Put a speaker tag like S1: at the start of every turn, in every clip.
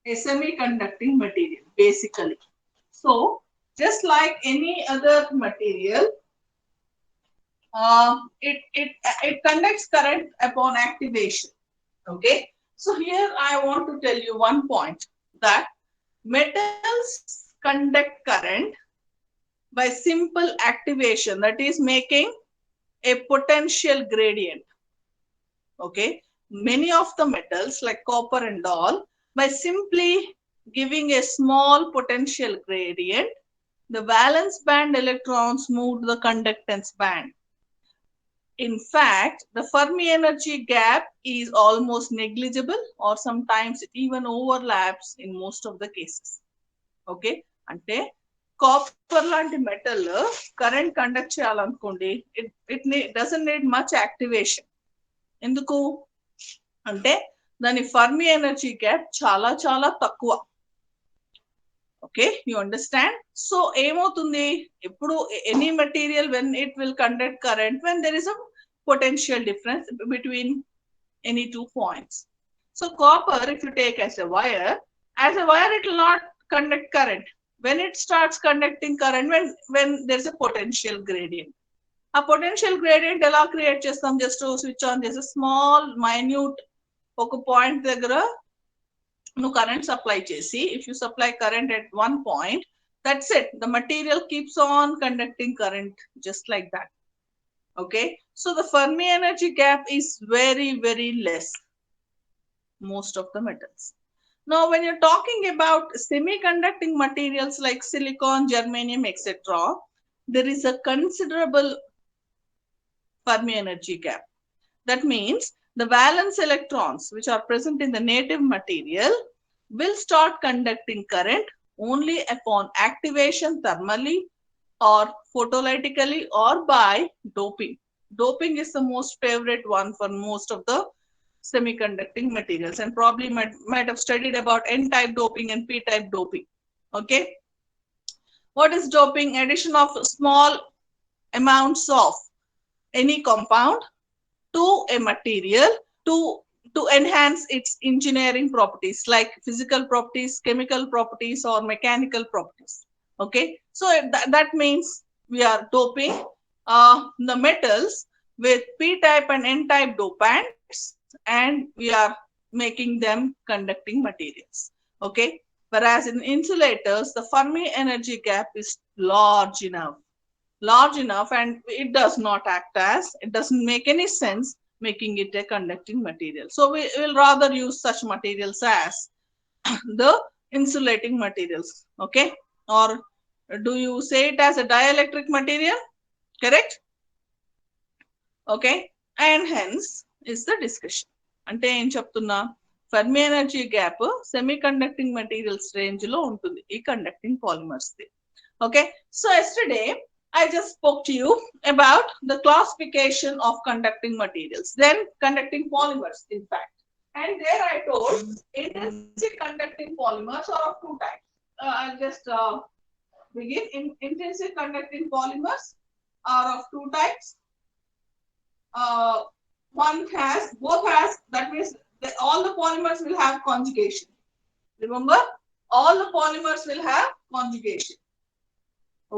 S1: a semiconducting material basically. So just like any other material, it conducts current upon activation. Okay. So here I want to tell you one point, that metals conduct current by simple activation, that is making a potential gradient. Okay. Many of the metals like copper and all, by simply giving a small potential gradient, the valence band electrons move to the conductance band. In fact, the Fermi energy gap is almost negligible, or sometimes it even overlaps in most of the cases. Okay, ante copper లాంటి metal current conduct చేయాలనుకోండి, it doesn't need much activation. ఎందుకు అంటే దాని ఫర్మి energy gap చాలా చాలా తక్కువ. Okay, you understand. So ఏమవుతుంది, ఎప్పుడు any material when it will conduct current when there is a potential difference between any 2 points. So copper, if you take as a wire it will not conduct current. When it starts conducting current, when there's a potential gradient. A potential gradient ela create chestam, just to switch on this small minute oka point దగ్గర నువ్వు current supply చేసి, if you supply current at one point, that's it, the material keeps on conducting current just like that. Okay, so the Fermi energy gap is very, very less, most of the metals. Now, when you're talking about semiconducting materials like silicon, germanium, etc., there is a considerable Fermi energy gap. That means the valence electrons which are present in the native material will start conducting current only upon activation thermally or photolytically or by doping. Doping is the most favorite one for most of the semiconducting materials, and probably might have studied about n-type doping and p-type doping. Okay, what is doping? Addition of small amounts of any compound to a material to enhance its engineering properties like physical properties, chemical properties, or mechanical properties. Okay, so that means we are doping the metals with p-type and n-type dopants, and we are making them conducting materials. Okay, whereas in insulators the Fermi energy gap is large enough, and it does not act as, it doesn't make any sense making it a conducting material. So we will rather use such materials as the insulating materials. Okay, or do you say it as a dielectric material? Correct. Okay, and hence is the discussion. అంటే ఏం చెప్తున్నా, Fermi energy gap semi conducting materials range లో ఉంటుంది ఈ conducting polymers the. Okay, so yesterday I just spoke to you about the classification of conducting materials, then conducting polymers in fact. And there I told intrinsic conducting polymers are of two types. I'll just begin. Intrinsic conducting polymers are of two types. One has, both has, that means all the polymers will have conjugation. Remember, all the polymers will have conjugation.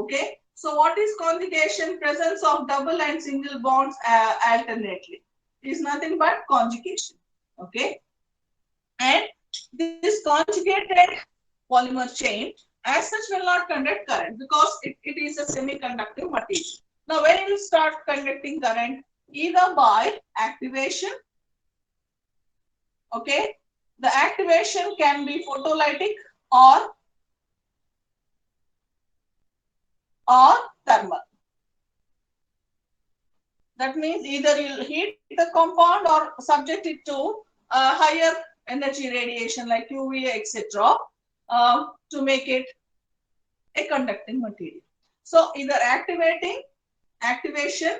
S1: Okay, so what is conjugation? Presence of double and single bonds alternately is nothing but conjugation. Okay, and this conjugated polymer chain as such will not conduct current because it is a semiconducting material. Now when it will start conducting current, either by activation. Okay, the activation can be photolytic or thermal. That means either you'll heat the compound or subject it to higher energy radiation like UV, etc., to make it a conducting material. So either activation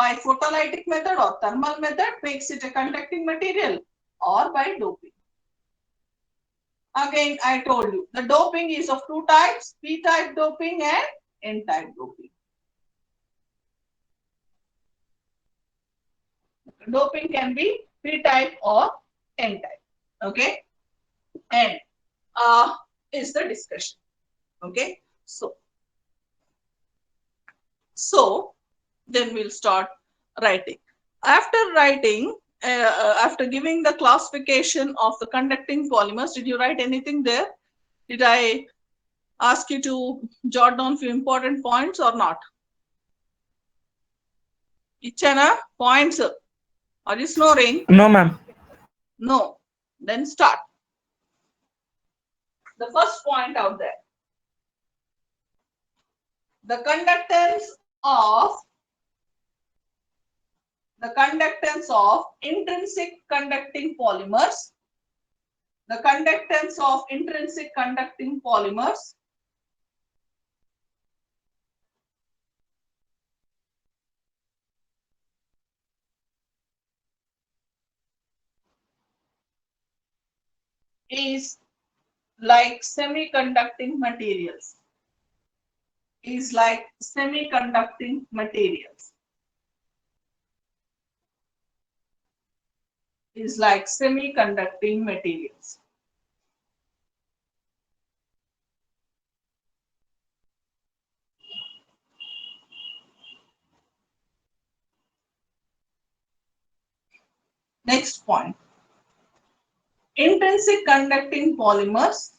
S1: by photolytic method or thermal method makes it a conducting material, or by doping. Again, I told you the doping is of two types: p-type doping and n-type doping. Doping can be p-type or n-type. Okay, N is the discussion. Okay, so then we'll start writing. After writing, after giving the classification of the conducting polymers, did you write anything there? Did I ask you to jot down few important points or not? Ichana, points. Are you snoring?
S2: No, ma'am.
S1: No. Then start. The first point out there. The conductance of intrinsic conducting polymers. The conductance of intrinsic conducting polymers is like semiconducting materials. Is like semiconducting materials. Is like semiconducting materials. Next point. Intrinsic conducting polymers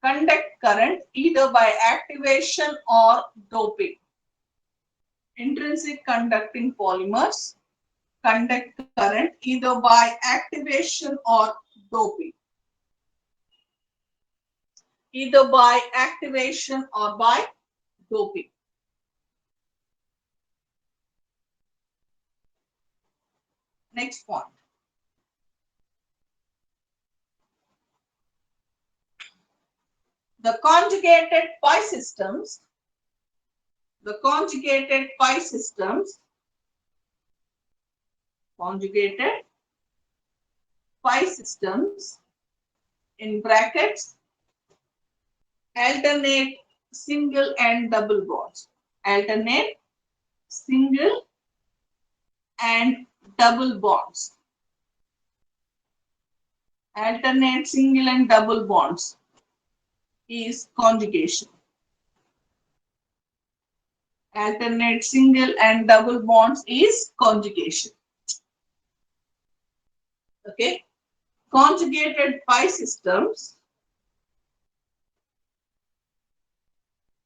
S1: conduct current either by activation or doping. Intrinsic conducting polymers conduct current either by activation or doping. Either by activation or by doping. Next point. The conjugated pi systems, conjugated pi systems in brackets alternate single and double bonds. Alternate single and double bonds. Alternate single and double bonds is conjugation. Alternate single and double bonds is conjugation. Okay. Conjugated pi systems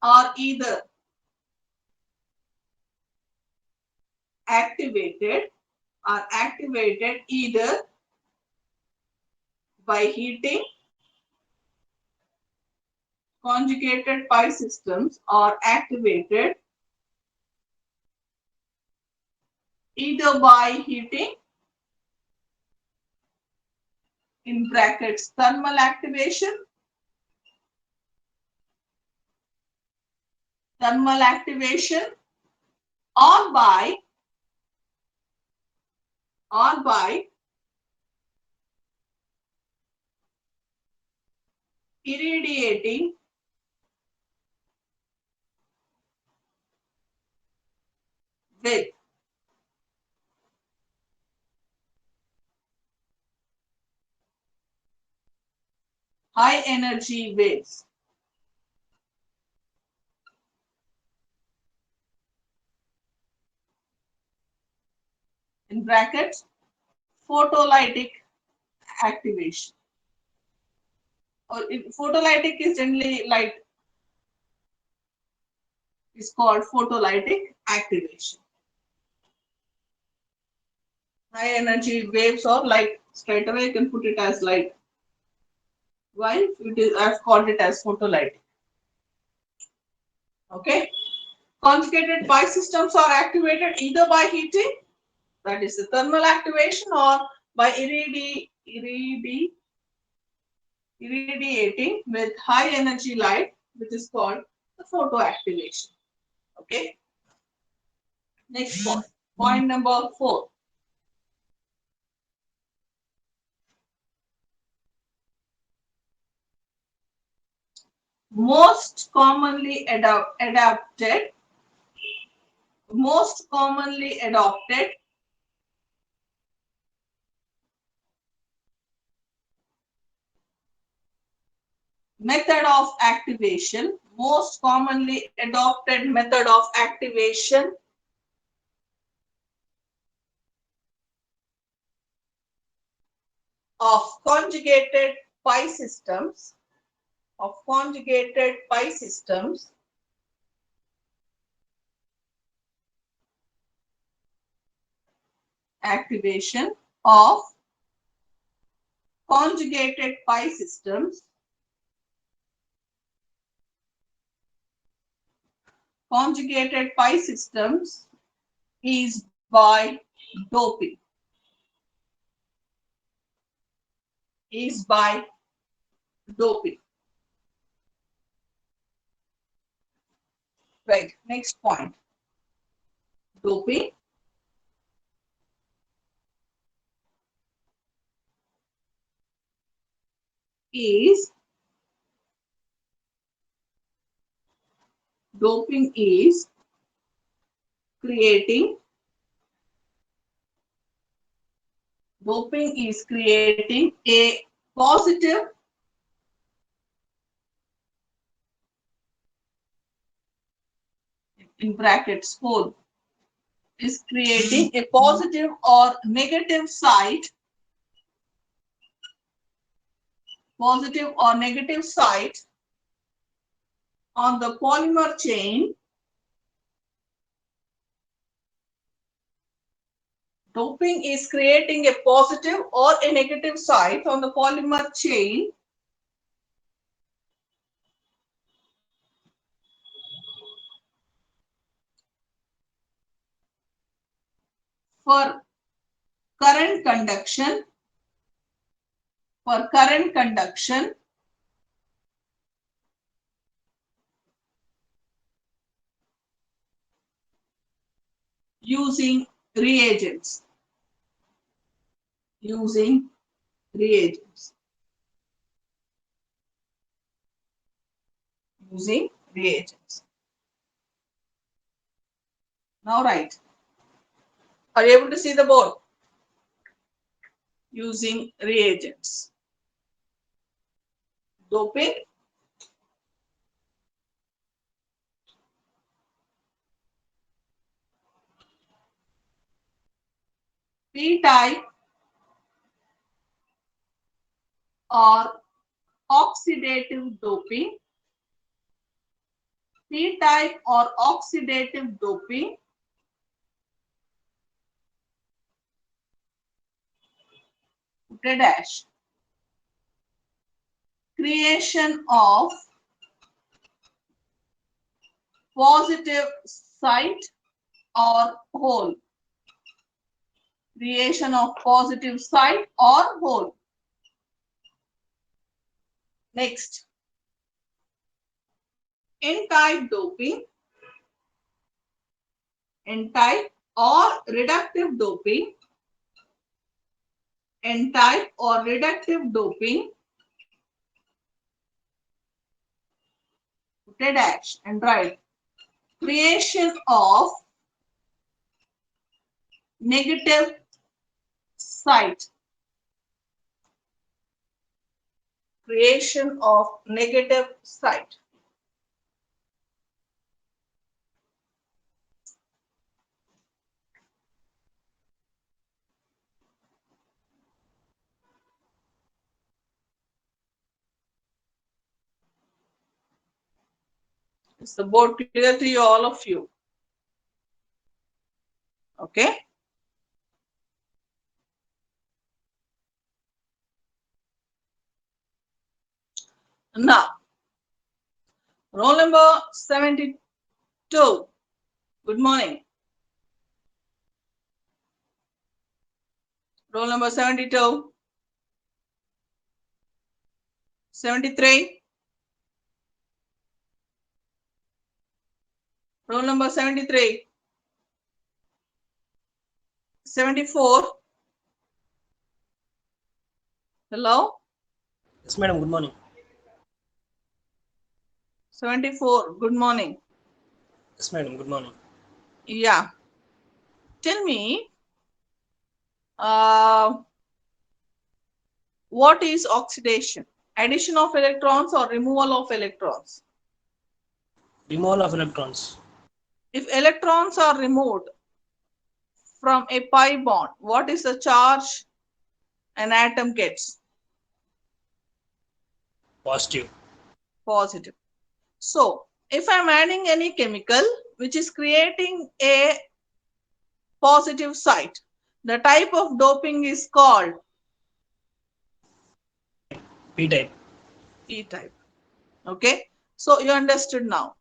S1: are either activated either by heating. Conjugated pi systems are activated either by heating, in brackets thermal activation, or by irradiating with high energy waves. In brackets photolytic activation. Or photolytic is generally light, is called photolytic activation. High energy waves or light, straight away you can put it as light. Why? I've called it as photolytic. Okay. Conjugated pi systems are activated either by heating, that is the thermal activation, or by irradiating with high energy light, which is called the photoactivation. Okay. Next point. Point number 4. Most commonly adopted method of activation, most commonly adopted method of activation of conjugated pi systems, activation of conjugated pi systems, is by doping. Right. Next point. Doping is creating a positive in brackets whole is creating a positive or negative site on the polymer chain. Doping is creating a positive or a negative site on the polymer chain for current conduction using reagents. Now write. Are you able to see the board? Using reagents. Doping P-type or oxidative doping. P-type or oxidative doping dash creation of positive site or hole. Creation of positive site or hole. Next, N-type doping. N-type or reductive doping. N-type or reductive doping. Dash and write. Creation of negative site. Creation of negative site. Is the board clear to you, all of you? Okay. Now, roll number 72. Good morning. Roll number 72. 73. Roll number 73. 74. Hello?
S2: Yes, madam. Good morning.
S1: 74. Good morning.
S2: Yes, madam. Good morning.
S1: Yeah. Tell me, what is oxidation? Addition of electrons or removal of electrons?
S2: Removal of electrons.
S1: If electrons are removed from a pi bond, what is the charge an atom gets?
S2: Positive.
S1: Positive. So, if I'm adding any chemical which is creating a positive site, the type of doping is called
S2: P-type.
S1: P-type. Okay, so you understood now.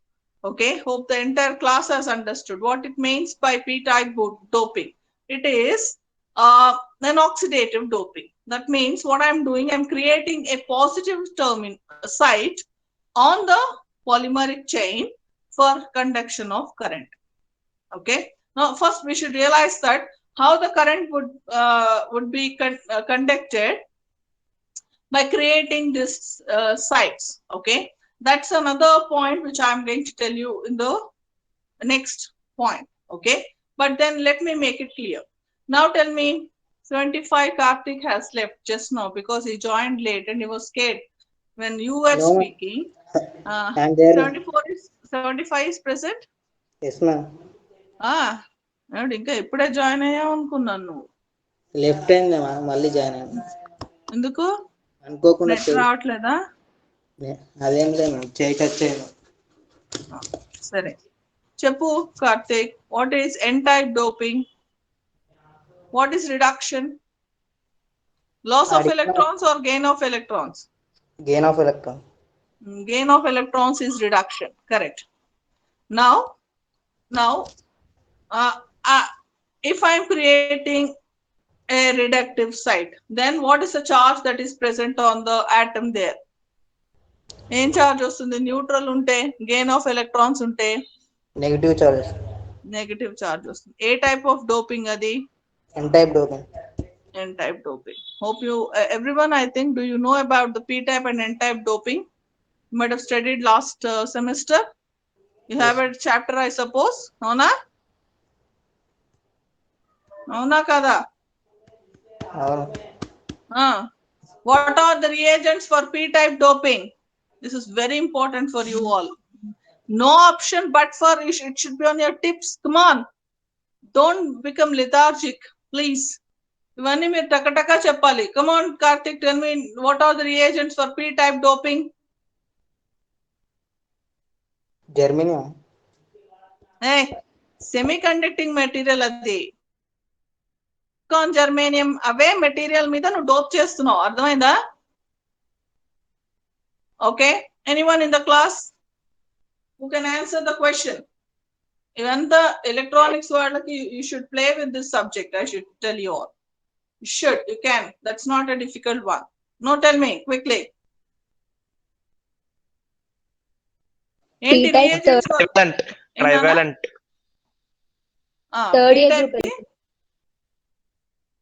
S1: Okay, hope the entire class has understood what it means by P-type doping. It is an oxidative doping. That means what I'm doing, I'm creating a positive site on the polymeric chain for conduction of current. Okay, now first we should realize that how the current would be conducted by creating these sites. Okay, that's another point which I'm going to tell you in the next point. Okay, but then let me make it clear. Now tell me, 75 Karthik has left just now because he joined late and he was scared when you were
S3: No,
S1: speaking.
S3: I'm there.
S1: 75 is present.
S3: Yes, ma'am.
S1: ఇంకా ఇప్పుడే join అయ్యావు అనుకున్నాను నువ్వు.
S3: Left అయింది మళ్ళీ join అయ్యాను
S1: ఎందుకు
S3: అనుకోకుండా.
S1: నెట్ రావట్లేదా?
S3: అదేం లేదు, చేయి టచ్ అయ్యాను.
S1: సరే చెప్పు Karthik, what is N type doping? What is reduction? Loss of electrons or gain of electrons?
S3: Gain of electron.
S1: Gain of electrons is reduction. Correct. Now, if I am creating a reductive site, then what is the charge that is present on the atom there? ఏం charge వస్తుంది? Neutral ఉంటే, gain of electrons ఉంటే
S3: negative charges.
S1: Negative charge వస్తుంది. A type of doping అది?
S3: N type doping.
S1: N type doping. Hope you everyone, I think, do you know about the P type and N type doping? You might have studied last semester. You have a chapter, I suppose. Nauna? Nauna kada? What are the reagents for P type doping? This is very important for you all. No option but for it should be on your tips. Come on. Don't become lethargic, please. ఇవన్నీ మీరు టకటకా చెప్పాలి. Come on, Karthik, tell me what are the reagents for P type doping?
S3: Germanium.
S1: Semiconducting material అది. Germanium అవే material మీద నువ్వు dope చేస్తున్నావు, అర్థమైందా? Okay, anyone in the class who can answer the question? ఇదంతా electronics వాళ్ళకి you should play with this subject. I should tell you all. You should, you can. That's not a difficult one. No, tell me quickly. ఏంటి reagents for
S4: trivalent.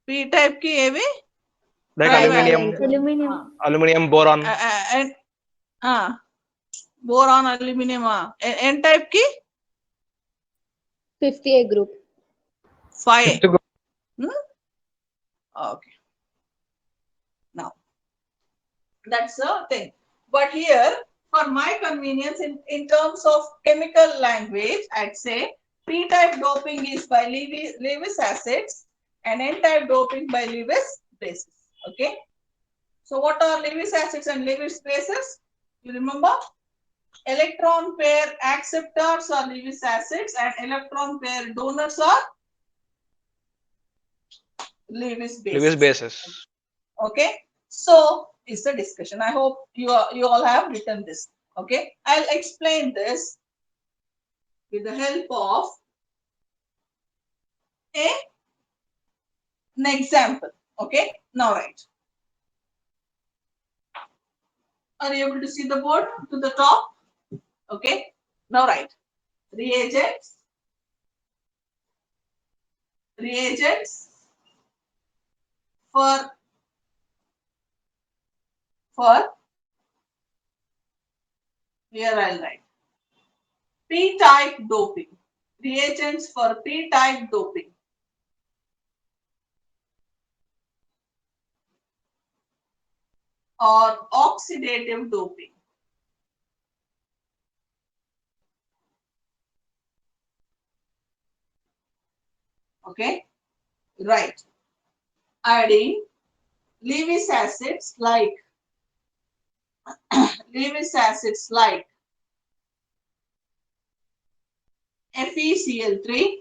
S1: P type ki ఏవి?
S4: Like aluminum, boron.
S1: Boron, aluminum. N type ki?
S5: 50A group.
S1: 5A. Okay. Now, that's the thing. But here, for my convenience, in terms of chemical language, I'd say P-type doping is by Lewis acids and N-type doping by Lewis bases. Okay. So, what are Lewis acids and Lewis bases? You remember? Electron pair acceptors are Lewis acids and electron pair donors are Lewis bases. Okay, so is the discussion. I hope you all have written this. Okay, I'll explain this with the help of an example. Okay, now write. Are you able to see the board to the top? Okay, now write. Reagents for here I'll write P-type doping. Reagents for P-type doping. or oxidative doping. Okay, right. Adding Lewis acids like Lewis acids like FeCl3,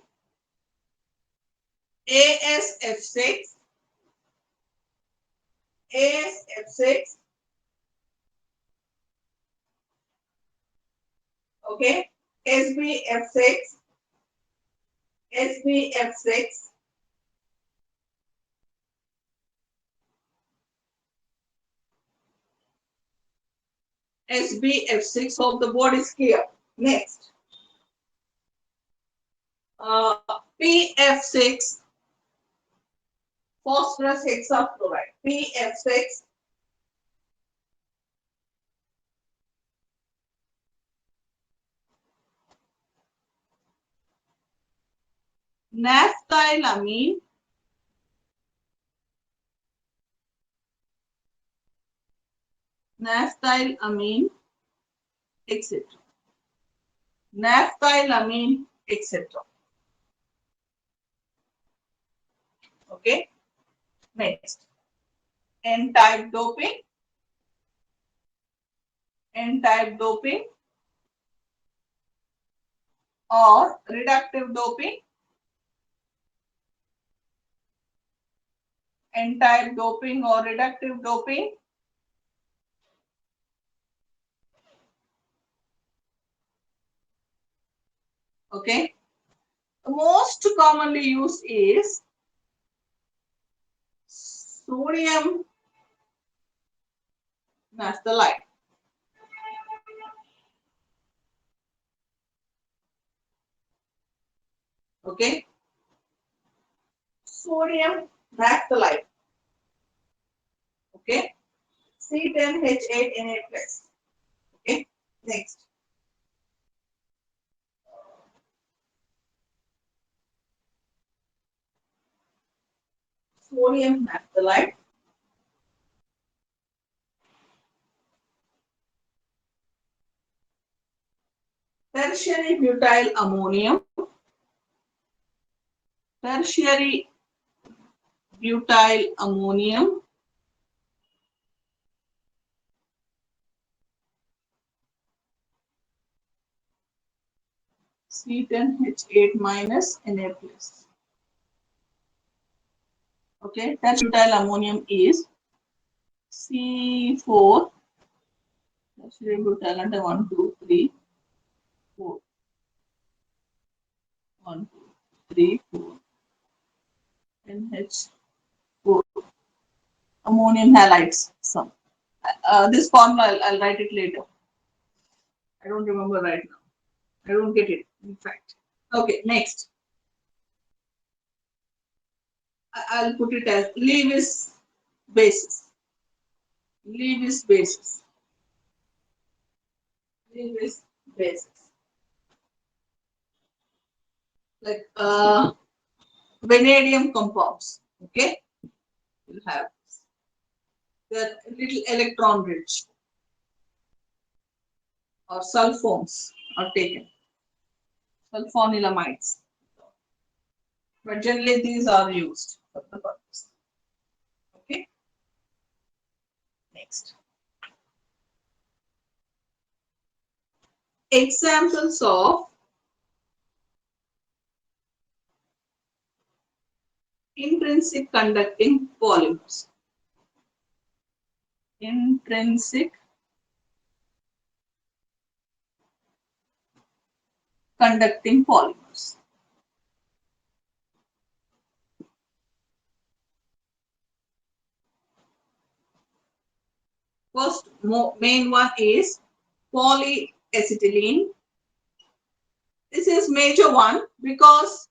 S1: ASF6, ASF6, okay, SbF6, SbF6, SbF6. Hope the board is clear. Next, PF6, phosphorus hexafluoride, PF6, naphthylamine, etc. Naphthylamine, etc. Okay. Next, N-type doping, N-type doping or reductive doping, N-type doping or reductive doping. Okay. The most commonly used is sodium naphthalide. Okay. Sodium naphthalide. Okay. C10H8Na+. Okay. Next. Sodium naphthalide. Tertiary butyl ammonium. Tertiary butyl ammonium. C10H8 minus Na+. Okay, tertiary butyl ammonium is C4. Tertiary butyl and 1, 2, 3, 4. 1, 2, 3, 4. NH4. Ammonium halides. Some. This formula I'll write it later. I don't remember right now. I don't get it, in fact. Okay, next. I'll put it as Lewis basis. Lewis basis. Lewis basis. Like vanadium compounds. Okay, you'll have this. They're little electron rich. Or sulfones are taken. Sulfonylamides. But generally these are used for the purpose. Okay. Next. Examples of intrinsic conducting polymers. Intrinsic conducting polymers. First main one is polyacetylene. This is major one because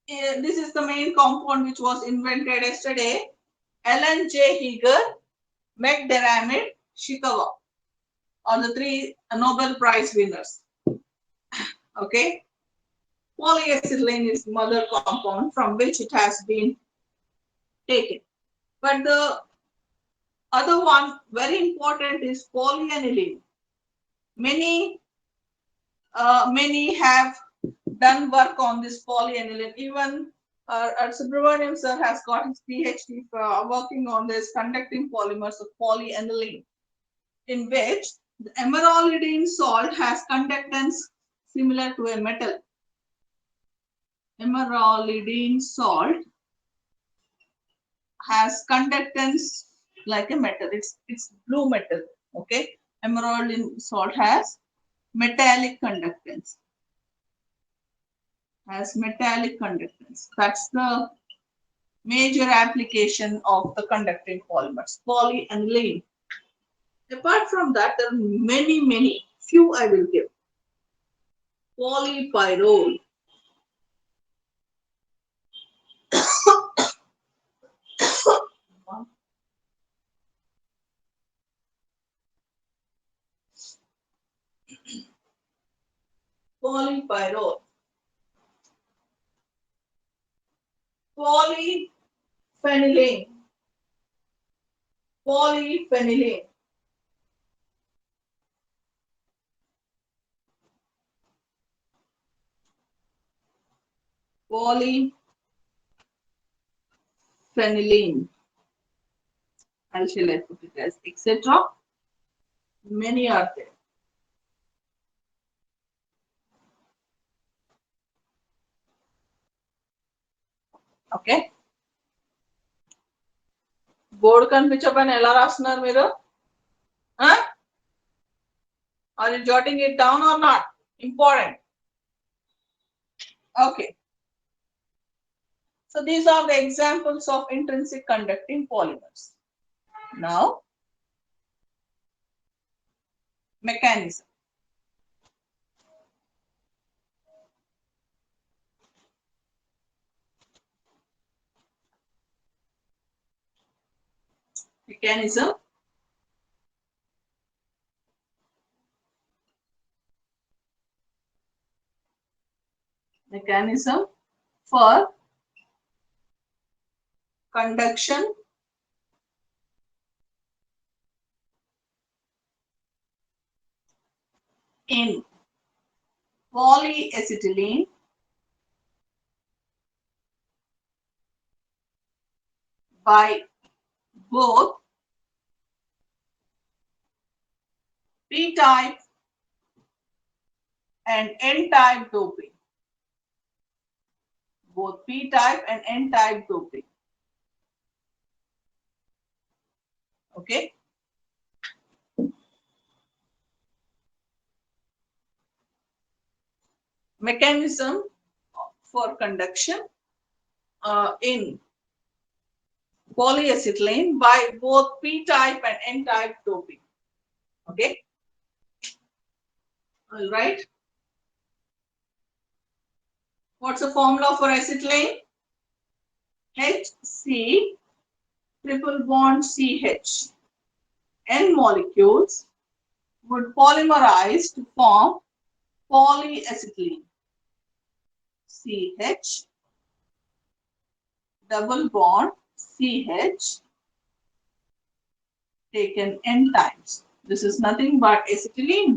S1: this is the main compound which was invented yesterday. Alan J. Heeger, McDermott, Shikawa are the three Nobel Prize winners. Okay. Polyacetylene is mother compound from which it has been taken. But the Other one very important is polyaniline. Many have done work on this polyaniline. Even Subramaniam sir has got his PhD for working on this conducting polymers of polyaniline, in which the emeraldine salt has conductance similar to a metal. Emeraldine salt has conductance like a metal. It's blue metal. Okay, emeraldine salt has metallic conductance. Has metallic conductance. That's the major application of the conducting polymers, polyaniline. Apart from that, there are many. Few I will give. Polypyrrole. Polypyrrole. Polyphenylene. Polyphenylene. Polyphenylene. How shall I put it as etc. Many are there. Okay. Board కనిపించకపోయినా ఎలా రాస్తున్నారు మీరు? Are you jotting it down or not? Important. Okay. So these are the examples of intrinsic conducting polymers. Now, mechanism. Mechanism. Mechanism for conduction in polyacetylene by both P-type and N-type doping. Both P-type and N-type doping. Okay. Mechanism for conduction in polyacetylene by both P-type and N-type doping. Okay. All right. What's the formula for acetylene? HC triple bond CH. N molecules would polymerize to form polyacetylene. CH double bond CH taken N times. This is nothing but acetylene.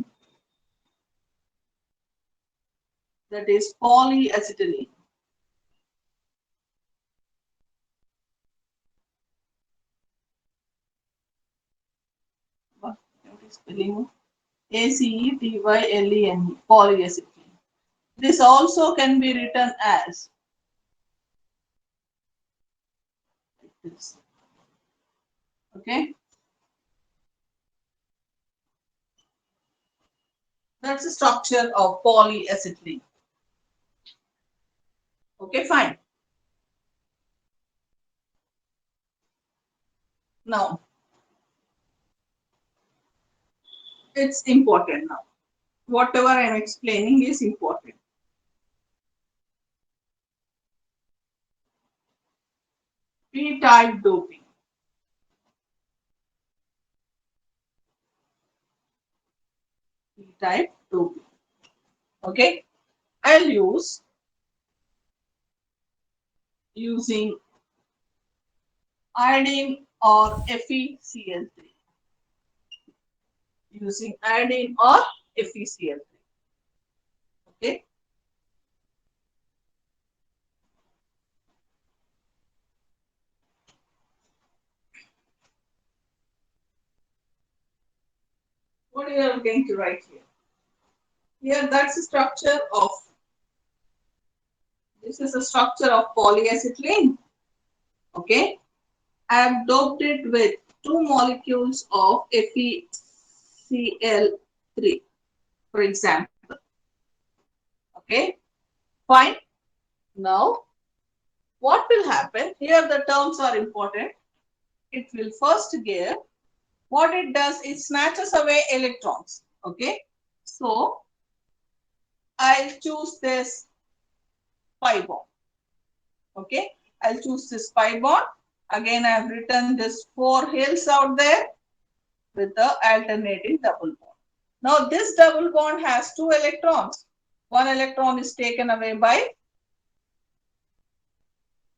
S1: That is polyacetylene. What is spelling? ACETYLENE, polyacetylene. This also can be written as like this. Okay. That's the structure of polyacetylene. Okay, fine. Now, it's important now. Whatever I am explaining is important. P-type doping. P-type doping. Okay. I'll using iodine or FeCl3 using iodine or FeCl3. Okay. What you are going to write here? Here, that's the structure of. This is the structure of polyacetylene. Okay. I have doped it with 2 molecules of FeCl3, for example. Okay. Fine. Now, what will happen? Here, the terms are important. It will first give. What it does is snatches away electrons. Okay. So, I'll choose this pi bond. Okay. I'll choose this pi bond. Again, I have written this 4 hills out there with the alternating double bond. Now, this double bond has 2 electrons. 1 electron is taken away by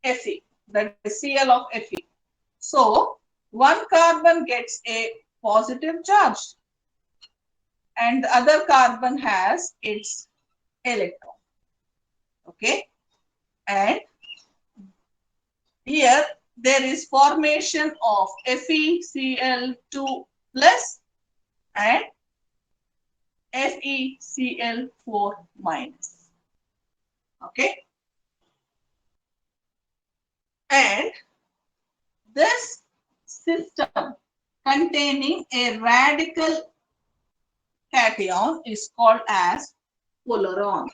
S1: Fe, that is Cl of Fe. So, 1 carbon gets a positive charge and the other carbon has its electron. Okay. And here there is formation of FeCl2 plus and FeCl4 minus. Okay. And this system containing a radical cation is called as polaron.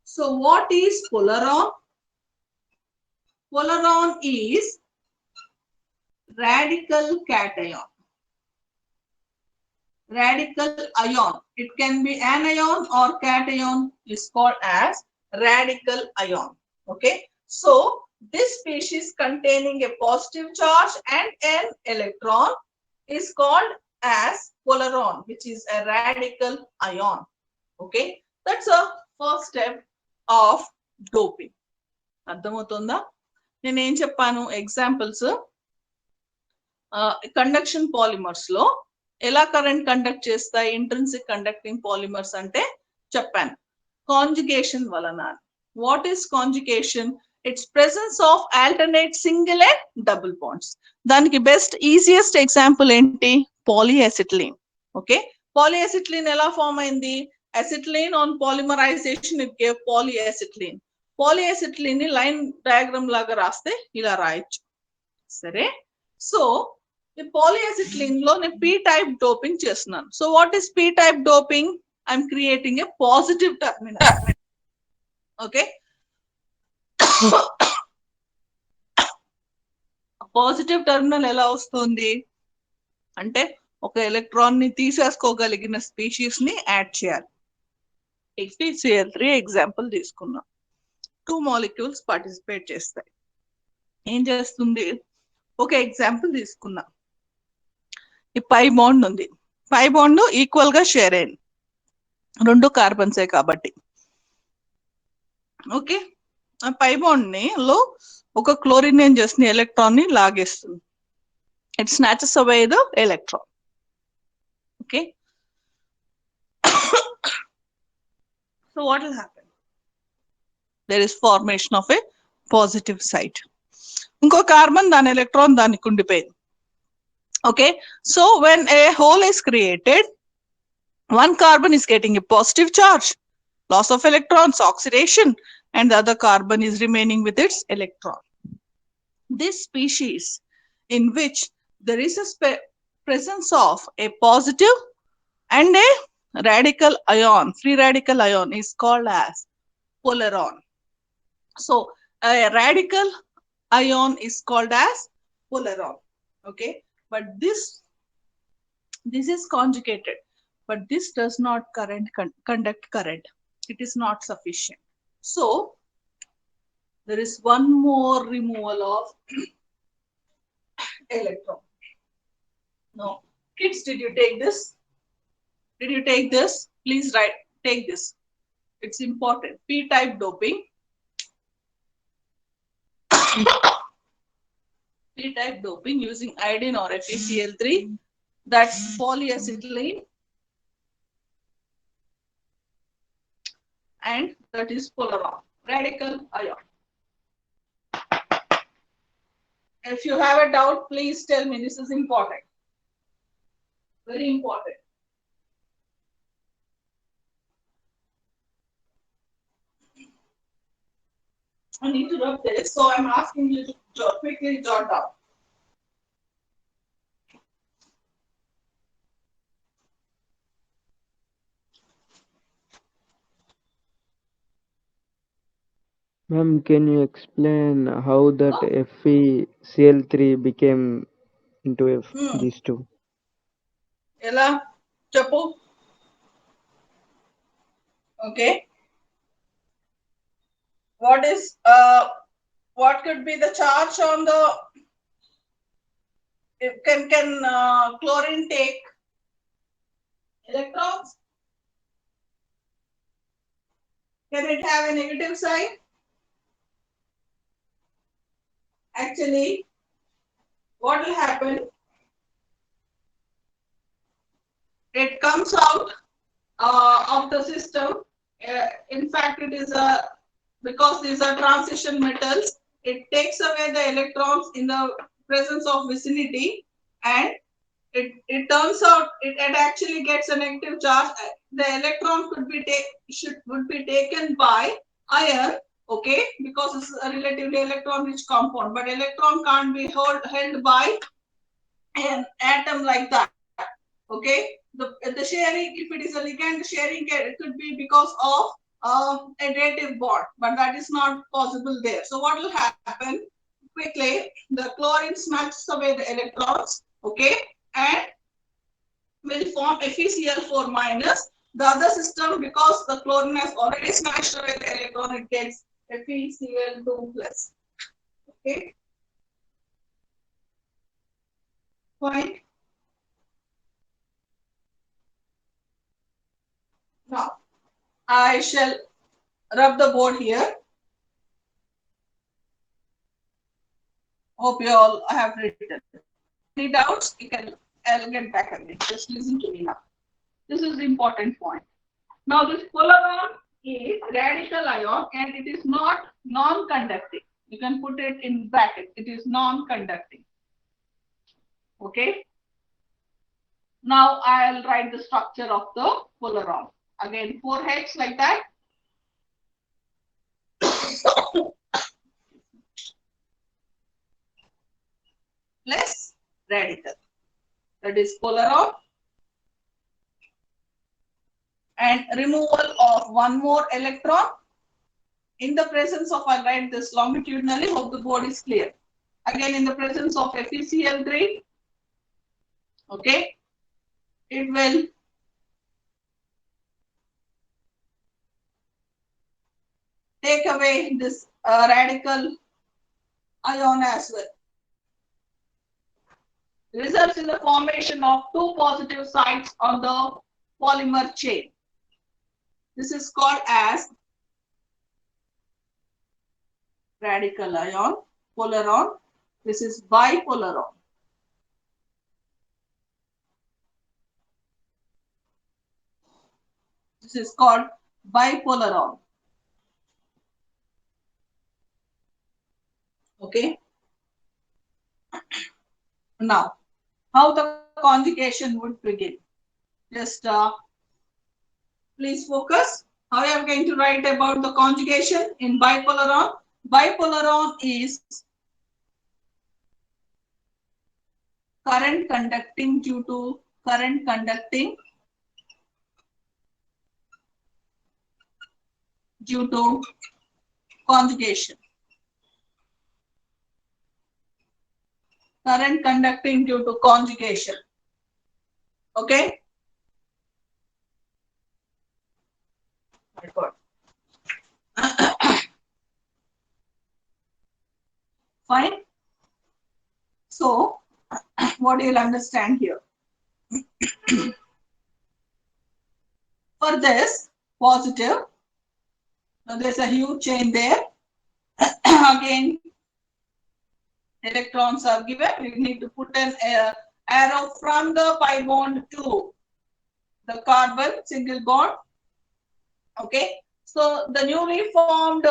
S1: So what is polaron? Polaron is radical cation. Radical ion. It can be anion or cation is called as radical ion. Okay. So this species containing a positive charge and an electron is called as polaron, which is a radical ion. Okay. That's a first step of doping. అర్థమవుతుందా? నేను ఏం చెప్పాను examples conduction polymers లో ఎలా current conduct చేస్తాయి intrinsic conducting polymers అంటే చెప్పాను conjugation వలన. What is conjugation? It's presence of alternate single and double bonds. దానికి బెస్ట్ ఈజియెస్ట్ ఎగ్జాంపుల్ ఏంటి? పాలియాసిటిలీన్. ఓకే. పాలియాసిటిలీన్ ఎలా ఫామ్ అయింది? అసిటిలీన్ ఆన్ పాలిమరైజేషన్ ఇట్ గేవ్ పాలియాసిటిలీన్. పాలియాసిటిలీన్ ని లైన్ డయాగ్రామ్ లాగా రాస్తే ఇలా రాయొచ్చు. సరే. సో ఈ పాలియాసిటిలీన్ లో నేను పీ టైప్ డోపింగ్ చేస్తున్నాను. So what is P type doping? I'm creating a positive terminal. Okay. Positive terminal ఎలా వస్తుంది అంటే ఒక ఎలక్ట్రాన్ ని తీసేసుకోగలిగిన స్పీషీస్ ని యాడ్ చేయాలి. FeCl3 ఎగ్జాంపుల్ తీసుకున్నాం. 2 మాలిక్యూల్స్ పార్టిసిపేట్ చేస్తాయి. ఏం చేస్తుంది? ఒక ఎగ్జాంపుల్ తీసుకున్నా. ఈ పై బాండ్ ఉంది. పై బాండ్ ఈక్వల్ గా షేర్ అయింది. 2 కార్బన్సే కాబట్టి. ఓకే. ఆ పై బాండ్ ని లో ఒక క్లోరిన్ ఏం చేస్తుంది? ఎలక్ట్రాన్ ని లాగేస్తుంది. It snatches away the electron. Okay. So what will happen? There is formation of a positive site. ఇంకో కార్బన్ దాని ఎలక్ట్రాన్ దానికి ఉండిపోయింది. Okay. So when a hole is created, one carbon is getting a positive charge, loss of electrons, oxidation, and the other carbon is remaining with its electron. This species in which there is a presence of a positive and a radical ion, free radical ion, is called as polaron. So a radical ion is called as polaron. Okay. But this is conjugated, but this does not conduct current. It is not sufficient. So there is one more removal of electron. No. Kids, did you take this? Did you take this? Please take this. It's important. P-type doping. P-type doping using iodine or FeCl3. That's polyacetylene. And that is polaron, radical ion. If you have a doubt, please tell me. This is important. Very important. I need to rub this, so I'm asking you to quickly jot down.
S5: Ma'am, can you explain how that FeCl3 became into these two?
S1: Ella, Chapu. Okay. What could be the charge on the? Can chlorine take electrons? Can it have a negative sign? Actually, what will happen? It comes out of the system. In fact, it is because these are transition metals. It takes away the electrons in the presence of vicinity, and it turns out it actually gets a negative charge. The electron would be taken by iron, okay, because it's a relatively electron-rich compound. But electron can't be held by an atom like that, okay. The sharing, if it is a ligand sharing, it could be because of a dative bond, but that is not possible there. So what will happen? Quickly, the chlorine smashes away the electrons, okay, and will form FeCl4 minus. The other system, because the chlorine has already smashed away the electron, it gets FeCl2 plus. Okay. Fine. Now, I shall rub the board here. Hope you all have written. Any doubts? I'll get back again. Just listen to me now. This is the important point. Now, this polaron is radical ion and it is not non-conducting. You can put it in bracket. It is non-conducting. Okay. Now, I'll write the structure of the polaron. Again, 4H like that. Plus radical. That is polaron. And removal of one more electron in the presence of, I'll write this longitudinally, hope the board is clear. Again, in the presence of FeCl3, okay, it will take away this radical ion as well. Results in the formation of two positive sites on the polymer chain. This is called as radical ion, polaron. This is bipolaron. This is called bipolaron. Okay. Now, how the conjugation would begin? Just please focus. How are you going to write about the conjugation in bipolaron? Bipolaron is current conducting due to current conducting due to conjugation. Current conducting due to conjugation. Okay. My God. Fine. So, what you'll understand here. For this positive, now there's a huge chain there. Again, electrons are given. We need to put an arrow from the pi bond to the carbon single bond. Okay, so the newly formed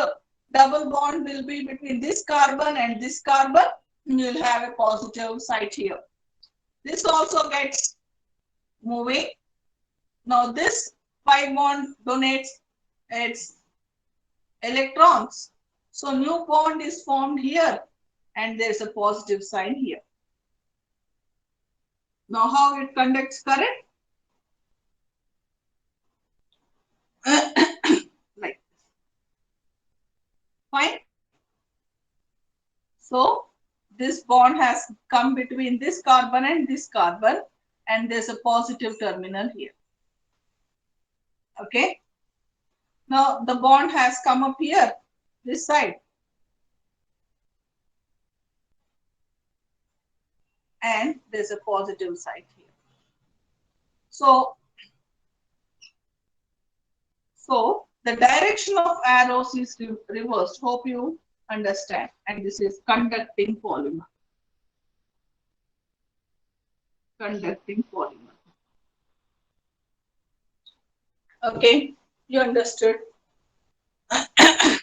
S1: double bond will be between this carbon and this carbon. You will have a positive site here. This also gets moving. Now this pi bond donates its electrons. So new bond is formed here and there is a positive sign here. Now how it conducts current? Like this. Fine. So this bond has come between this carbon and this carbon and there's a positive terminal here. Okay. Now the bond has come up here, this side. And there's a positive side here. So the direction of arrows is reversed. Hope you understand. And this is conducting polymer. Conducting polymer. Okay, you understood. I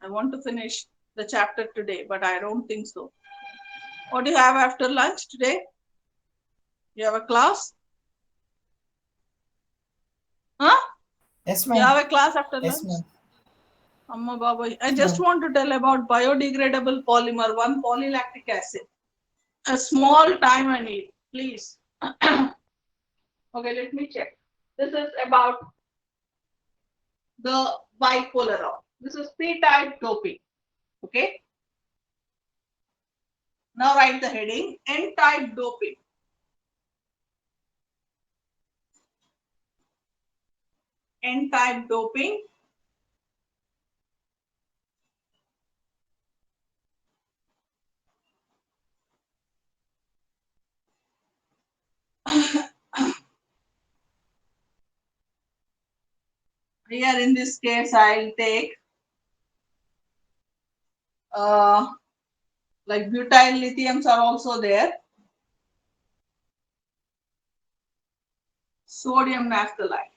S1: want to finish the chapter today, but I don't think so. What do you have after lunch today? You have a class? Huh?
S6: Yes,
S1: You
S6: ma'am.
S1: have a class after
S6: Yes,
S1: lunch?
S6: ma'am.
S1: Amma Baba. I just want to tell about biodegradable polymer, 1-polylactic acid. A small time I need, please. Okay, let me check. This is about the bipolar. This is p-type doping. Okay. Now write the heading, n-type doping. N-type doping. Here in this case, I'll take like butyl lithiums are also there. Sodium naphthalide.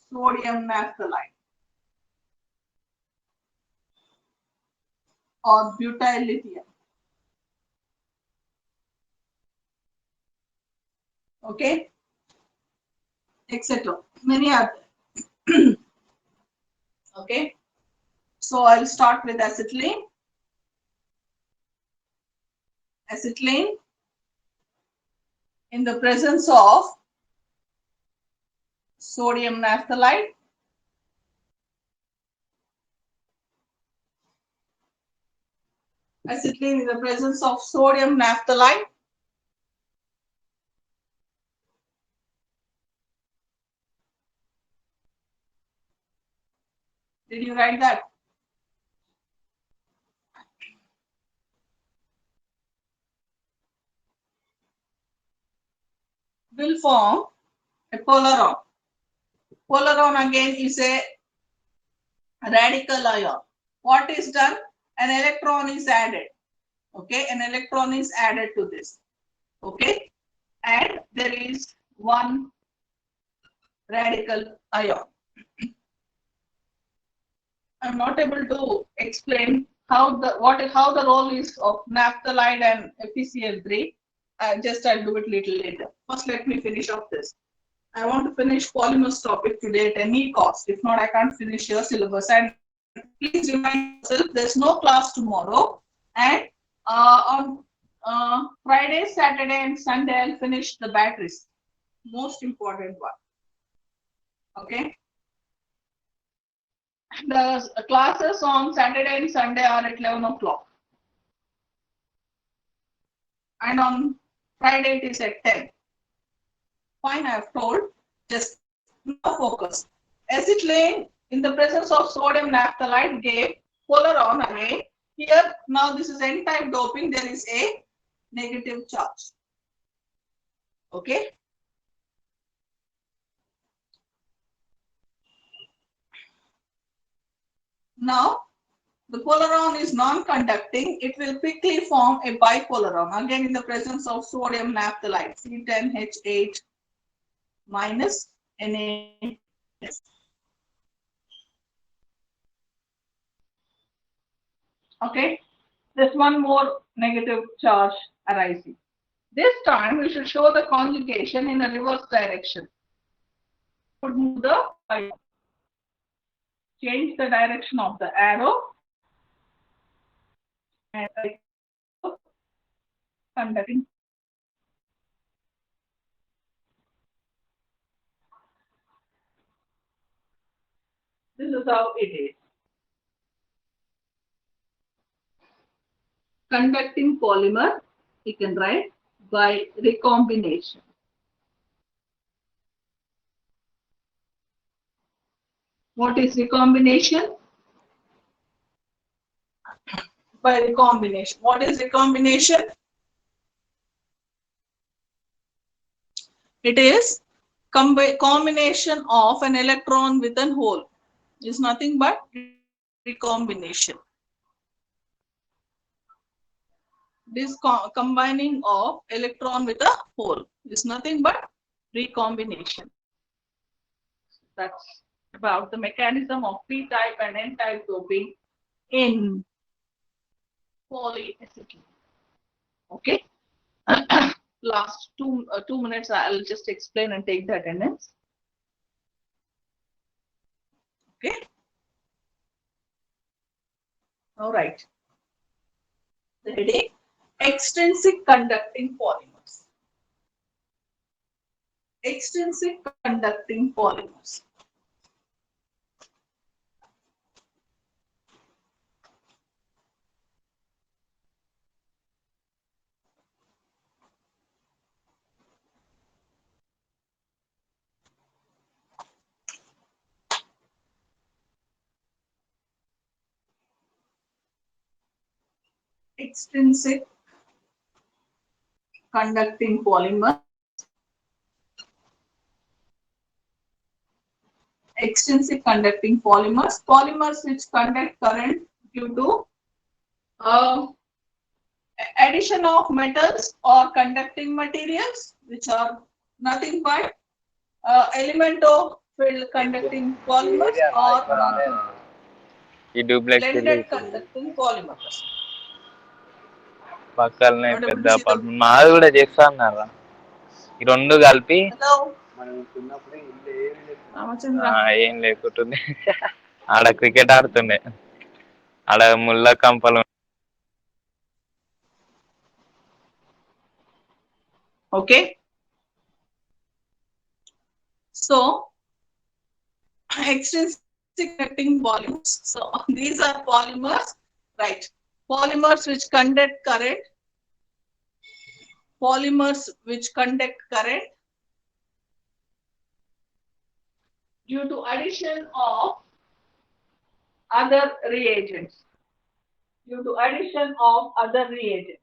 S1: Sodium naphthalide. Or butyl lithium. Okay. Etc. Many are there. Okay. So I'll start with acetylene. Acetylene in the presence of sodium naphthalide. Acetylene in the presence of sodium naphthalide. Did you write that? Will form a polaron. Polaron again is a radical ion. What is done? An electron is added. Okay, an electron is added to this. Okay, and there is one radical ion. I'm not able to explain how the role is of naphthalide and FeCl3. I'll do it little later. First, let me finish off this. I want to finish polymers topic today at any cost. If not, I can't finish your syllabus. And please remind yourself, there's no class tomorrow. And on Friday, Saturday, and Sunday, I'll finish the batteries. Most important one. Okay. The classes on Saturday and Sunday are at 11 o'clock. And on Friday, it is at 10. Fine, I have told. Just now focus. Acetylene in the presence of sodium naphthalide gave polaron again. Here, now this is n-type doping. There is a negative charge. Okay. Now, the polaron is non-conducting, it will quickly form a bipolaron, again in the presence of sodium naphthalite, C10H8 minus Na. Okay, there's one more negative charge arising. This time we should show the conjugation in a reverse direction. Would move the change the direction of the arrow and conducting. This is how it is. Conducting polymer, you can write by recombination. What is recombination? By recombination. What is recombination? It is combination of an electron with an hole. It's nothing but recombination. This combining of electron with a hole is nothing but recombination. That's about the mechanism of p-type and n-type doping in polyacetyl. Okay. Last 2 minutes, I'll just explain and take the attendance. Okay. All right. The heading: extrinsic conducting polymers. Extrinsic conducting polymers. Extrinsic conducting polymer. Extrinsic conducting polymers. Polymers which conduct current due to addition of metals or conducting materials, which are nothing but elemental-filled conducting polymers or
S6: ఈ duplex
S1: blended conducting polymers.
S6: పక్కనే
S1: Not able
S6: పెద్ద
S1: to see the-
S6: apartment మాది కూడా చేస్తా అన్నారా ఈ రెండు కలిపి
S1: Hello. Ramachandra.
S6: ఏం లేకుంటుంది ఆడ క్రికెట్ ఆడుతుండే ఆడ ముళ్ళ కంపలు.
S1: Okay. So, extrinsic conducting polymers. So, these are polymers, right? Polymers which conduct current. Polymers which conduct current due to addition of other reagents. Due to addition of other reagents.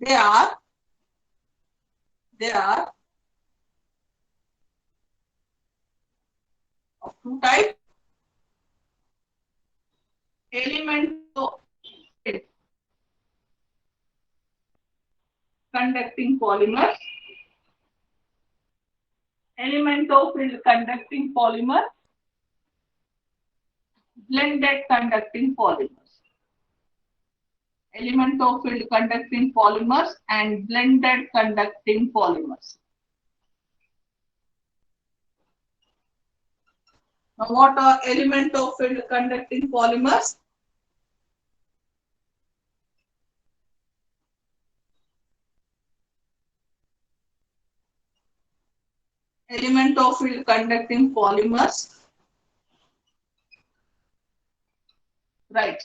S1: They are of two types. Elemental conducting polymers. Elementophile conducting polymers. Blended conducting polymers. Elementophile conducting polymers and blended conducting polymers. Now, what are elementophile conducting polymers? Elementophile conducting polymers. Right.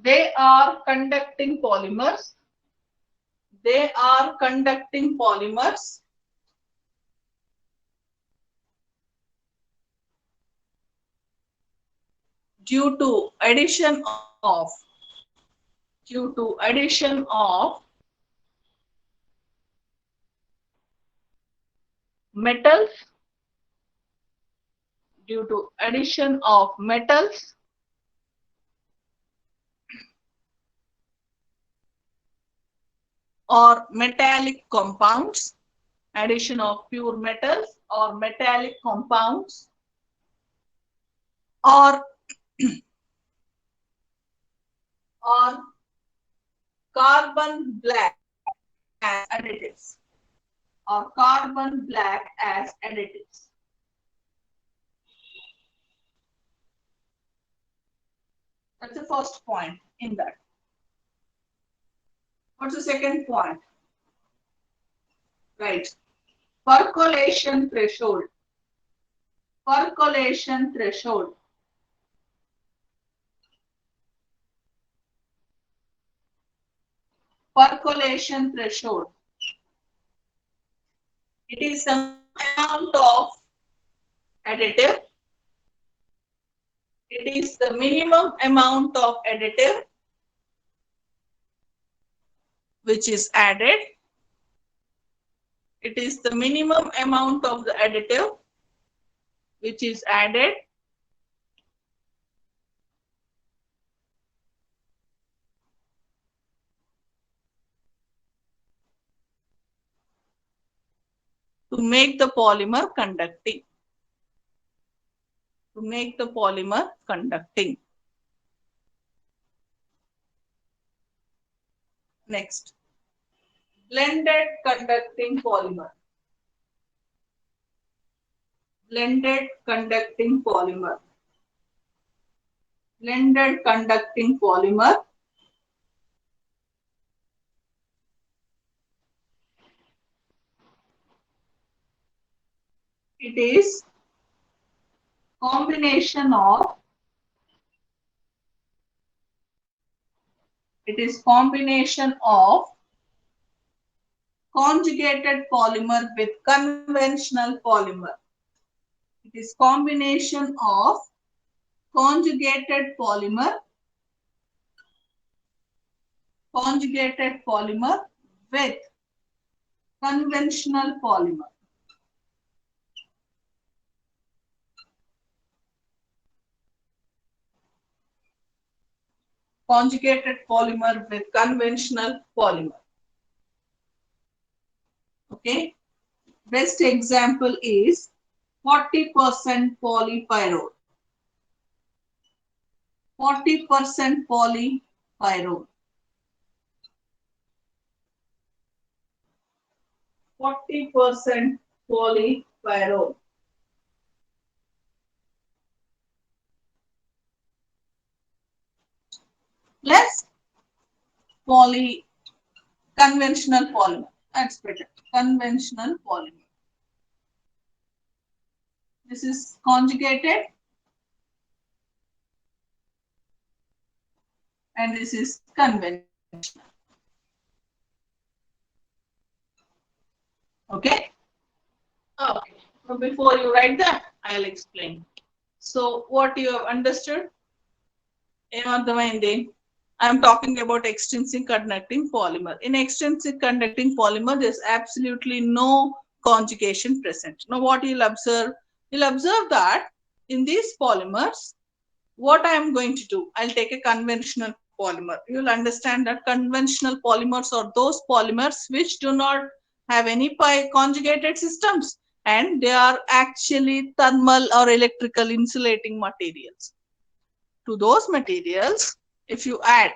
S1: They are conducting polymers. They are conducting polymers due to addition of metals, due to addition of metals, or metallic compounds, addition of pure metals or metallic compounds, or or carbon black as additives, or carbon black as additives. That's the first point in that. What's the second point? Right. Percolation threshold. Percolation threshold. Percolation threshold. It is the amount of additive. It is the minimum amount of additive which is added. It is the minimum amount of the additive which is added to make the polymer conducting. To make the polymer conducting. Next, blended conducting polymer. Blended conducting polymer. Blended conducting polymer. It is combination of conjugated polymer with conventional polymer. It is combination of conjugated polymer with conventional polymer. Conjugated polymer with conventional polymer. Okay. Best example is 40% polypyrrole. 40% polypyrrole. 40% polypyrrole. Less conventional polymer. That's better. Conventional polymer. This is conjugated and this is conventional. Okay? Okay. So before you write that, I'll explain. So what you have understood? I'm talking about extrinsic conducting polymer. In extrinsic conducting polymer, there's absolutely no conjugation present. Now what you'll observe that in these polymers, what I am going to do, I'll take a conventional polymer. You'll understand that conventional polymers are those polymers which do not have any conjugated systems and they are actually thermal or electrical insulating materials. To those materials, if you add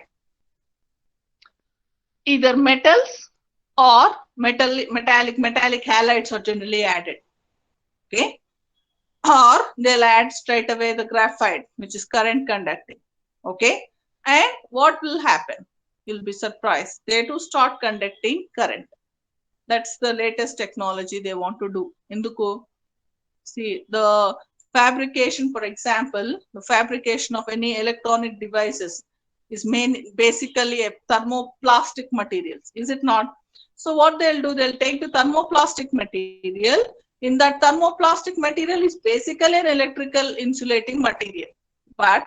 S1: either metals or metallic halides are generally added. Okay. Or they'll add straight away the graphite, which is current conducting. Okay. And what will happen? You'll be surprised. They too start conducting current. That's the latest technology they want to do. See, the fabrication, for example, the fabrication of any electronic devices is basically a thermoplastic materials, is it not? So what they'll do, they'll take the thermoplastic material. In that thermoplastic material is basically an electrical insulating material. But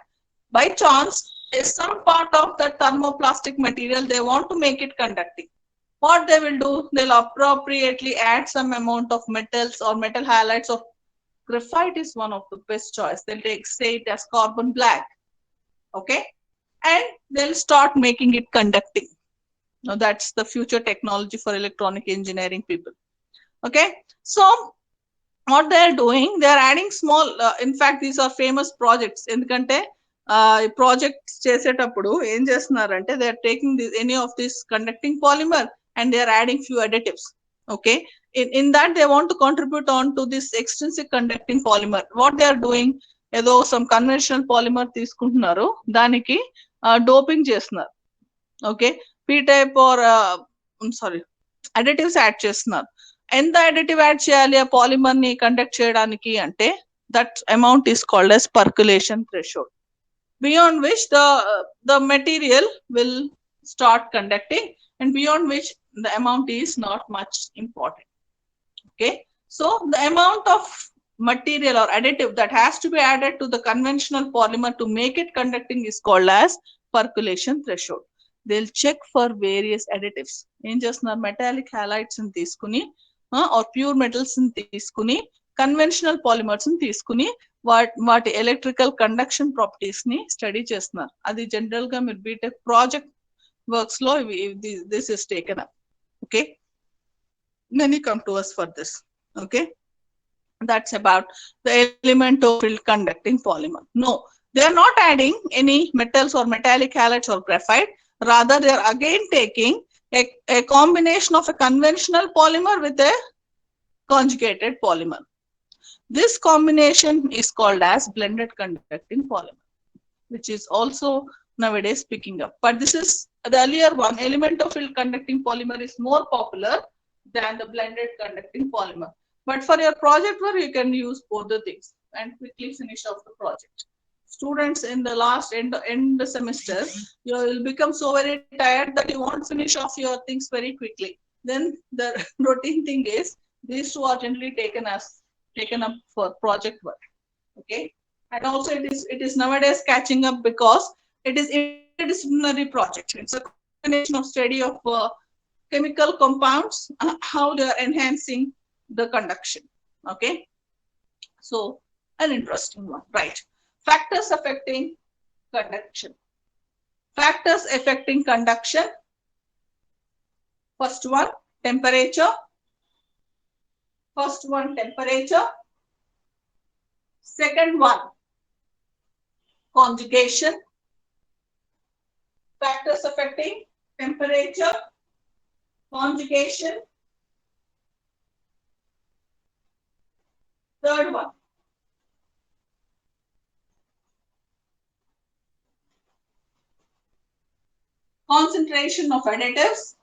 S1: by chance, some part of the thermoplastic material, they want to make it conducting. what they will do, they'll appropriately add some amount of metals or metal halides of graphite is one of the best choice. They'll take, say it as carbon black. Okay. And they'll start making it conducting. Now that's the future technology for electronic engineering people. Okay. So what they're doing, they're adding small, in fact, these are famous projects. ఎందుకంటే projects చేసేటప్పుడు ఏం చేస్తున్నారంటే they are taking any of this conducting polymer and they are adding few additives. Okay. In that they want to contribute on to this extrinsic conducting polymer. What they are doing, ఏదో some conventional polymer తీసుకుంటున్నారు, దానికి doping చేస్తున్నారు. Okay, p type or sorry additives add చేస్తున్నారు. ఎంత additive add చేయాలి ఆ polymer ని conduct చేయడానికి అంటే that amount is called as percolation threshold, beyond which the material will start conducting and beyond which the amount is not much important. Okay, so the amount of material or additive that has to be added to the conventional polymer to make it conducting is called as percolation threshold. They'll check for various additives. ఏం చేస్తున్నారు, metallic halides ని తీసుకుని are pure metals ని తీసుకుని conventional polymers ని తీసుకుని వాటి electrical conduction properties ని స్టడీ చేస్తున్నారు. అది జనరల్ గా మీరు బీటెక్ ప్రాజెక్ట్ వర్క్స్ లో this is taken up. Okay, then you come to us for this. Okay, that's about the elemental conducting polymer. No, they are not adding any metals or metallic halides or graphite. Rather, they are again taking a combination of a conventional polymer with a conjugated polymer. This combination is called as blended conducting polymer, which is also nowadays picking up. But this is the earlier one. Elemental field conducting polymer is more popular than the blended conducting polymer. But for your project work, you can use both the things and quickly finish off the project. Students in the last end the semester, you will become so very tired that you won't finish off your things very quickly. Then the routine thing is these two are generally taken up for project work. Okay, and also it is nowadays catching up because it is interdisciplinary project. It's a combination of study of chemical compounds, how they are enhancing the conduction. Okay, so an interesting one, right? Factors affecting conduction. Factors affecting conduction. First one, temperature. First one, temperature. Second one, conjugation. Factors affecting temperature, conjugation. Third one, concentration of additives.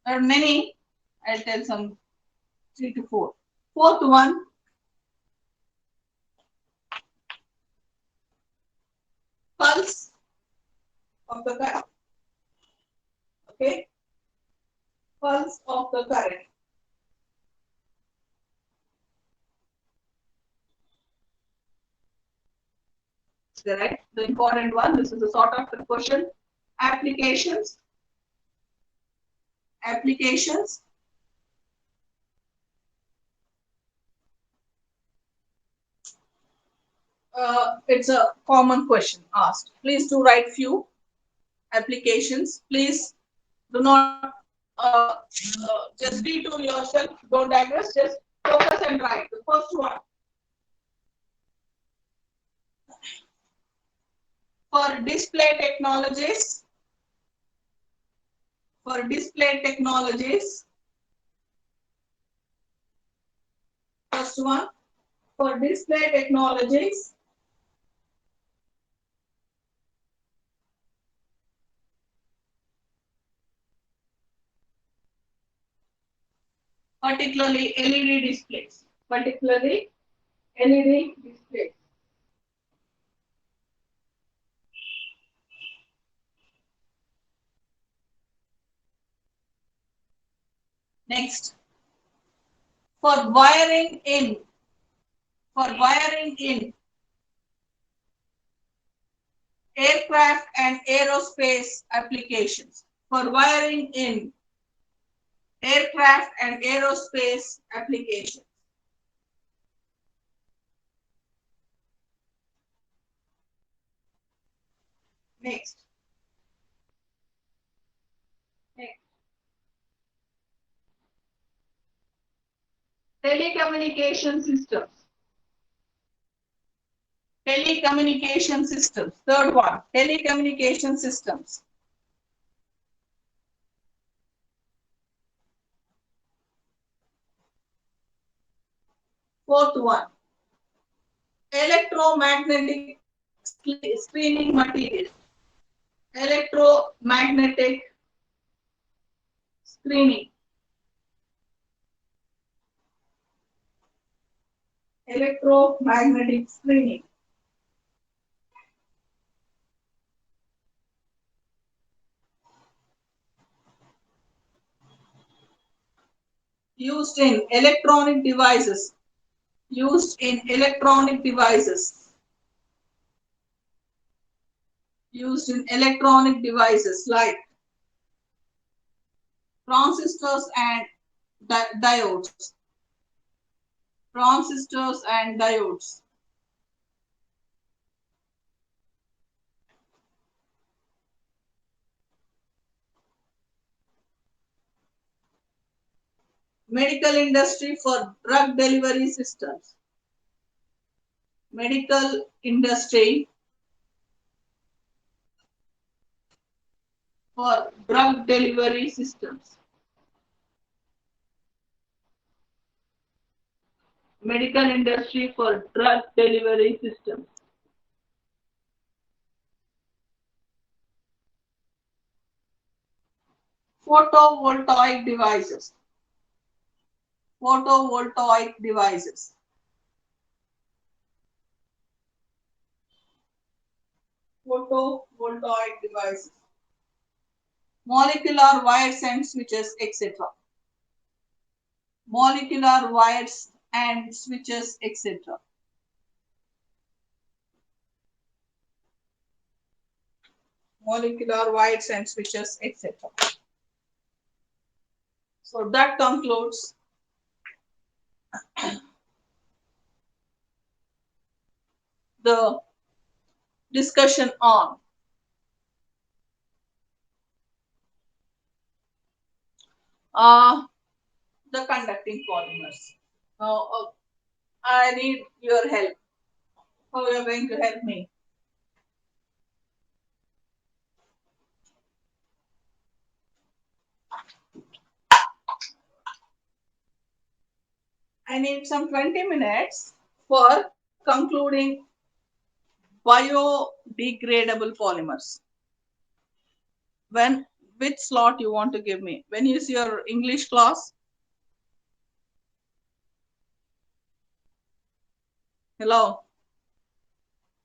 S1: There are many. I'll tell some 3 to 4. Fourth one, pulse of the current. Okay, pulse of the current. Correct, the important one. This is a sort of a question. Applications. Applications. It's a common question asked. Please do write few applications. Please do not just detour yourself. Don't digress. Just focus and write. The first one. For display technologies. For display technologies. First one. For display technologies. Particularly LED displays. Particularly LED displays. Next, for wiring in for wiring in aircraft and aerospace applications. For wiring in aircraft and aerospace applications. Next. Telecommunication systems. Telecommunication systems. Third one, telecommunication systems. Fourth one, electromagnetic screening materials. Electromagnetic screening. Electromagnetic screening. Used in electronic devices. Used in electronic devices. Used in electronic devices like transistors and diodes. Transistors and diodes. Medical industry for drug delivery systems. Medical industry for drug delivery systems. Medical industry for drug delivery systems. Photovoltaic devices. Photovoltaic devices. Photovoltaic devices. Molecular wires and switches, etc. Molecular wires and switches, etc. Molecular wires and switches, etc. So that concludes the discussion on the conducting polymers. Now, I need your help. How you are going to help me? I need some 20 minutes for concluding biodegradable polymers. Which slot you want to give me? When is your English class? Hello?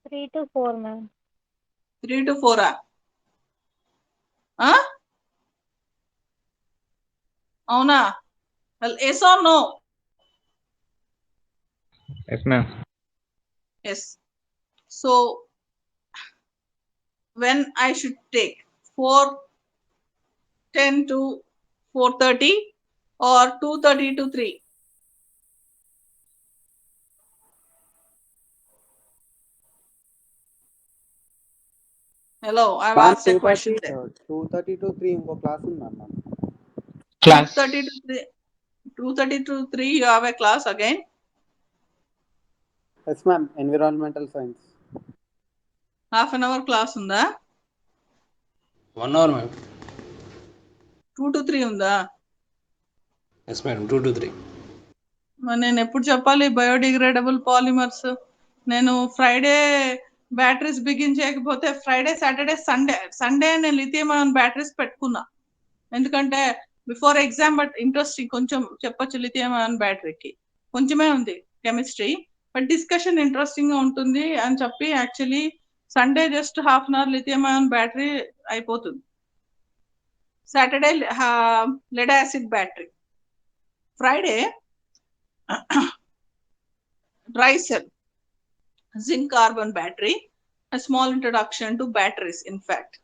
S7: 3 to 4, ma'am.
S1: 3 to 4. Huh? Avuna? Well, yes or no?
S6: Yes, ma'am.
S1: Yes. So, when I should take 4:10 to 4:30 or 2:30 to 3? Hello, I've asked a question there.
S8: 2:30 to 3 ఇంకో class ఉంది ma'am.
S1: 2:30 to 3. 2:30 to 3 you have a class again?
S8: Yes ma'am, environmental science.
S1: Half an hour class ఉందా?
S2: 1 hour, ma'am.
S1: 2 to 3 ఉందా?
S2: Yes, madam. 2 to 3.
S1: మరి నేను ఎప్పుడు చెప్పాలి biodegradable polymers? నేను Friday batteries begin చేయకపోతే ఫ్రైడే, సాటర్డే, సండే నేను లిథియం అయాన్ బ్యాటరీస్ పెట్టుకున్నా. ఎందుకంటే బిఫోర్ ఎగ్జామ్, బట్ ఇంట్రెస్టింగ్ కొంచెం చెప్పొచ్చు లిథియం అయాన్ బ్యాటరీకి. కొంచెమే ఉంది కెమిస్ట్రీ, బట్ డిస్కషన్ ఇంట్రెస్టింగ్ గా ఉంటుంది అని చెప్పి actually Sunday just half an hour lithium ion battery అయిపోతుంది. Saturday lead acid battery. Friday dry cell, zinc carbon battery, a small introduction to batteries, in fact.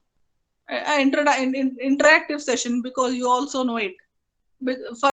S1: Interactive session, because you also know it. For